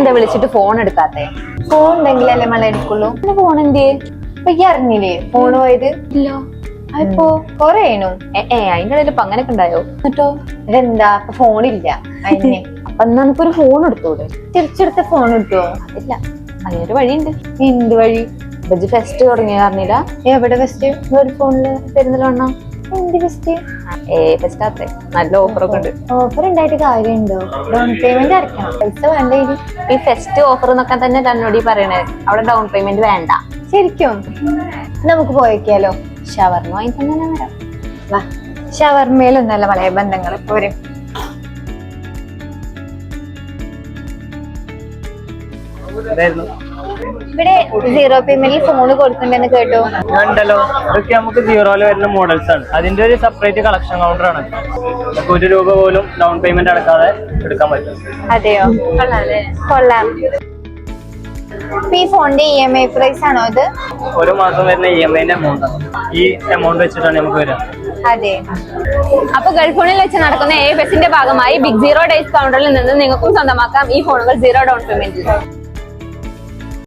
എന്താ വിളിച്ചിട്ട് phone എടുക്കാത്തെ? Phone ഉണ്ടെങ്കിലല്ലേ മള എടുക്കുള്ളൂ. ഫോൺ എന്തേ? അപ്പൊ ഈ അറിഞ്ഞില്ലേ ഫോണ് പോയത്? ഇല്ല. അപ്പൊ കൊറേനു അതിന്റെ ഇടയിൽ ഇപ്പൊ അങ്ങനെയൊക്കെ ഉണ്ടായോ? എന്നിട്ടോ ഇതെന്താ അപ്പൊ ഫോണില്ല അതിനെ. അപ്പൊ എന്നാ നമുക്കൊരു ഫോൺ എടുത്തൂടെ? തിരിച്ചെടുത്ത ഫോൺ കിട്ടുവോ? ഇല്ല, അതിനൊരു വഴിയുണ്ട്. എന്ത് വഴി? ബജ് ഫെസ്റ്റ് തുടങ്ങിയ കാരണില്ല. എവിടെ ഫസ്റ്റ്? ഒരു ഫോണില് പെരുന്നലോണ്ണ. എന്ത് ഫസ്റ്റ്? ഫെസ്റ്റ് അത്രേ നല്ല ഓഫറൊക്കെ ഉണ്ട്. ഓഫർ ഉണ്ടായിട്ട് കാര്യമുണ്ടോ? ഡൗൺ പേയ്മെന്റ് അടക്കണം, പൈസ വേണ്ടേ? ഈ ഫെസ്റ്റ് ഓഫർ എന്നൊക്കെ തന്നെ തന്നോട് പറയണേ. അവിടെ ഡൗൺ പേയ്മെന്റ് വേണ്ട. ശരിക്കും? നമുക്ക് പോയേക്കാലോ. ഷവർമ വാങ്ങി തന്നെ വരാം. വാ, ഷവർമയിലൊന്നല്ല വളരെ ബന്ധങ്ങൾ പോരെ. ഇവിടെ സീറോ പേയ്മെന്റിൽ ഫോണ് കൊടുക്കണ്ടെന്ന് കേട്ടോ. ഉണ്ടല്ലോ, ഇതൊക്കെ നമുക്ക് സീറോയില് വരുന്ന മോഡൽസ് ആണ്. അതിന്റെ ഒരു സെപ്പറേറ്റ് കളക്ഷൻ കൗണ്ടർ ആണ്. നമുക്ക് 1 രൂപ പോലും ഡൗൺ പേയ്മെന്റ് അടക്കാതെ എടുക്കാൻ പറ്റും. അതെയോ? കൊള്ളാം. ഈ ഫോണിന്റെ EMI പ്രൈസ് ആണോ ഇത്? ഒരു മാസം വരുന്ന EMI-ന്റെ എമൗണ്ട് ആണ്. ഈ എമൗണ്ട് വെച്ചിട്ടാണ് നമുക്ക് വരിക. അതെ. അപ്പൊ ഗൾഫോണിൽ വെച്ച് നടക്കുന്ന ഫെസ്റ്റിന്റെ ഭാഗമായി ബിഗ് സീറോ ഡേയ്സ് കൗണ്ടറിൽ നിന്ന് നിങ്ങൾക്കും സ്വന്തമാക്കാം ഈ ഫോണുകൾ 0 ഡൗൺ പേയ്മെന്റിൽ.